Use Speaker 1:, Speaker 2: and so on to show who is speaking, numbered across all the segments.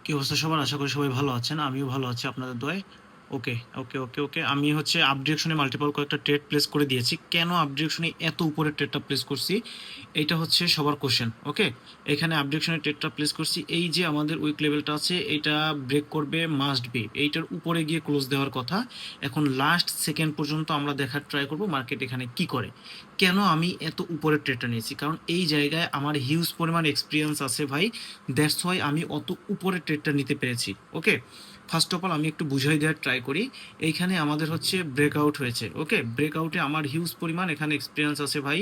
Speaker 1: কি অবস্থা সবার? আশা করি সবাই ভালো আছেন। আমিও ভালো আছি আপনাদের দোয়ায়। ওকে, ওকে, ওকে, ওকে। আমি হচ্ছে আপ ডিরেকশনে মাল্টিপল কয়েকটা ট্রেড প্লেস করে দিয়েছি। কেন আপ ডিরেকশনে এত উপরের ট্রেডটা প্লেস করছি? এইটা হচ্ছে সবার কোশ্চেন। ওকে? এখানে আপ ডিরেকশনে ট্রেডটা প্লেস করছি। এই যে আমাদের উইক লেভেলটা আছে, এইটা ব্রেক করবে মাস্ট বি। এইটার উপরে গিয়ে ক্লোজ দেওয়ার কথা। এখন লাস্ট সেকেন্ড পর্যন্ত আমরা দেখার ট্রাই করব মার্কেট এখানে কি করে। কেন আমি এত উপরের ট্রেডটা নিয়েছি? কারণ এই জায়গায় আমার হিউজ পরিমাণ এক্সপিরিয়েন্স আছে ভাই। দ্যাটস ওয়াই আমি অত উপরে ট্রেডটা নিতে পেরেছি। ওকে, ফার্স্ট অফ অল আমি একটু বুঝাই দেওয়ার ট্রাই করি। এইখানে আমাদের হচ্ছে ব্রেকআউট হয়েছে। ওকে, ব্রেকআউটে আমার হিউজ পরিমাণ এখানে এক্সপিরিয়েন্স আছে ভাই।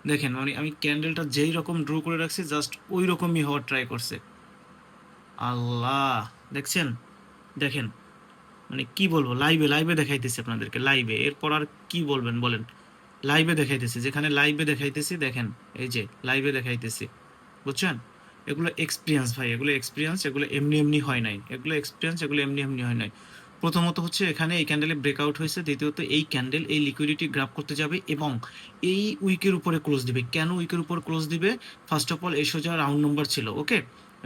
Speaker 1: দেখেন মানে আমি ক্যান্ডেলটা যেই রকম ড্র করে রাখছি জাস্ট ওই রকমই হওয়ার ট্রাই করছে। আল্লাহ, দেখছেন? দেখেন, মানে কি বলবো, লাইভে লাইভে দেখাইতেছি আপনাদেরকে, লাইভে। এরপর আর কি বলবেন বলেন? লাইভে দেখাইতেছি, যেখানে লাইভে দেখাইতেছি দেখেন, এই যে লাইভে দেখাইতেছি, বুঝছেন? এগুলো এক্সপিরিয়েন্স ভাই, এগুলো এক্সপিরিয়েন্স, এগুলো এমনি এমনি হয় নাই, এগুলো এক্সপিরিয়েন্স, এগুলো এমনি এমনি হয় নাই। প্রথমত হচ্ছে এখানে এই ক্যান্ডেলে ব্রেকআউট হয়েছে, দ্বিতীয়ত এই ক্যান্ডেল এই লিকুইডিটি গ্রাব করতে যাবে এবং এই উইকের উপরে ক্লোজ দিবে। কেন উইকের উপর ক্লোজ দিবে? ফার্স্ট অফ অল এই সোজা রাউন্ড নম্বর ছিল। ওকে,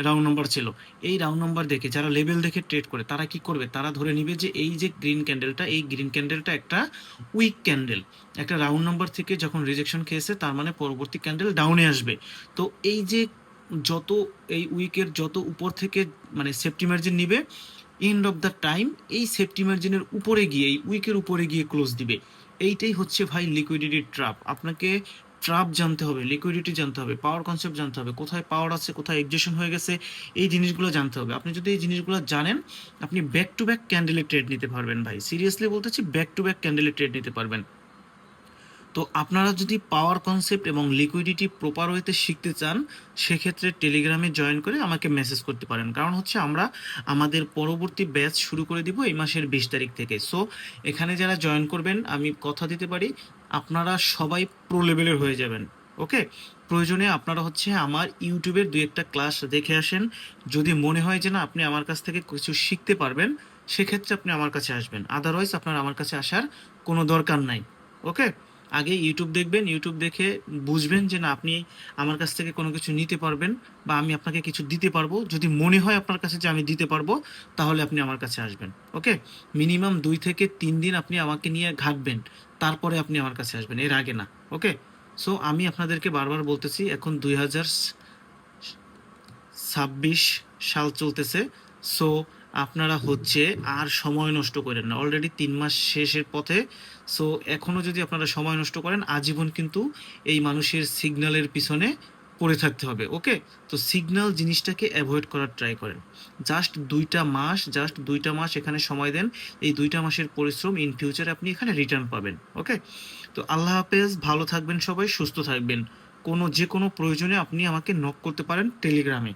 Speaker 1: রাউন্ড নম্বর ছিল। এই রাউন্ড নম্বর দেখে যারা লেভেল দেখে ট্রেড করে তারা কি করবে? তারা ধরে নিবে যে এই যে গ্রিন ক্যান্ডেলটা, এই গ্রিন ক্যান্ডেলটা একটা উইক ক্যান্ডেল। একটা রাউন্ড নাম্বার থেকে যখন রিজেকশন খেয়েছে তার মানে পরবর্তী ক্যান্ডেল ডাউনে আসবে। তো এই যে যত এই উইকের যত উপর থেকে মানে সেফটি মার্জিন নিবে, এন্ড অফ দ্য টাইম এই সেফটি মার্জিনের উপরে গিয়ে এই উইকের উপরে গিয়ে ক্লোজ দিবে। এইটাই হচ্ছে ভাই লিকুইডিটি ট্র্যাপ। আপনাকে ট্র্যাপ জানতে হবে, লিকুইডিটি জানতে হবে, পাওয়ার কনসেপ্ট জানতে হবে, কোথায় পাওয়ার আছে, কোথায় এক্সজেশন হয়ে গেছে, এই জিনিসগুলো জানতে হবে। আপনি যদি এই জিনিসগুলো জানেন, আপনি ব্যাক টু ব্যাক ক্যান্ডেলে ট্রেড নিতে পারবেন ভাই। সিরিয়াসলি বলতেছি, ব্যাক টু ব্যাক ক্যান্ডেলে ট্রেড নিতে পারবেন। তো আপনারা যদি পাওয়ার কনসেপ্ট এবং লিকুইডিটি প্রপার ওয়েতে শিখতে চান, সেক্ষেত্রে টেলিগ্রামে জয়েন করে আমাকে মেসেজ করতে পারেন। কারণ হচ্ছে আমরা আমাদের পরবর্তী ব্যাচ শুরু করে দিব এই মাসের 20 তারিখ থেকে। সো এখানে যারা জয়েন করবেন, আমি কথা দিতে পারি আপনারা সবাই প্রো লেভেলের হয়ে যাবেন। ওকে, প্রয়োজনে আপনারা হচ্ছে আমার ইউটিউবের দুই একটা ক্লাস দেখে আসেন। যদি মনে হয় যে না আপনি আমার কাছ থেকে কিছু শিখতে পারবেন, সেক্ষেত্রে আপনি আমার কাছে আসবেন। আদারওয়াইজ আপনার আমার কাছে আসার কোনো দরকার নাই। ওকে, আগে ইউটিউব দেখবেন, ইউটিউব দেখে বুঝবেন যে না আপনি আমার কাছ থেকে কোনো কিছু নিতে পারবেন বা আমি আপনাকে কিছু দিতে পারবো। যদি মনে হয় আপনার কাছে যে আমি দিতে পারবো, তাহলে আপনি আমার কাছে আসবেন। ওকে, মিনিমাম 2 থেকে 3 দিন আপনি আমাকে নিয়ে ঘাটবেন, তারপরে আপনি আমার কাছে আসবেন, এর আগে না। ওকে, সো আমি আপনাদেরকে বারবার বলতেছি, এখন 2026 সাল চলতেছে। সো আপনারা হচ্ছে আর সময় নষ্ট করেন না, অলরেডি 3 মাস শেষের পথে। সো এখনও যদি আপনারা সময় নষ্ট করেন, আজীবন কিন্তু এই মানুষের সিগন্যালের পিছনে পড়ে থাকতে হবে। ওকে, তো সিগন্যাল জিনিসটাকে অ্যাভয়েড করার ট্রাই করেন। জাস্ট 2টা মাস এখানে সময় দেন। এই 2টা মাসের পরিশ্রম ইন ফিউচারে আপনি এখানে রিটার্ন পাবেন। ওকে, তো আল্লাহ হাফেজ, ভালো থাকবেন সবাই, সুস্থ থাকবেন। যে কোনো প্রয়োজনে আপনি আমাকে নক করতে পারেন টেলিগ্রামে।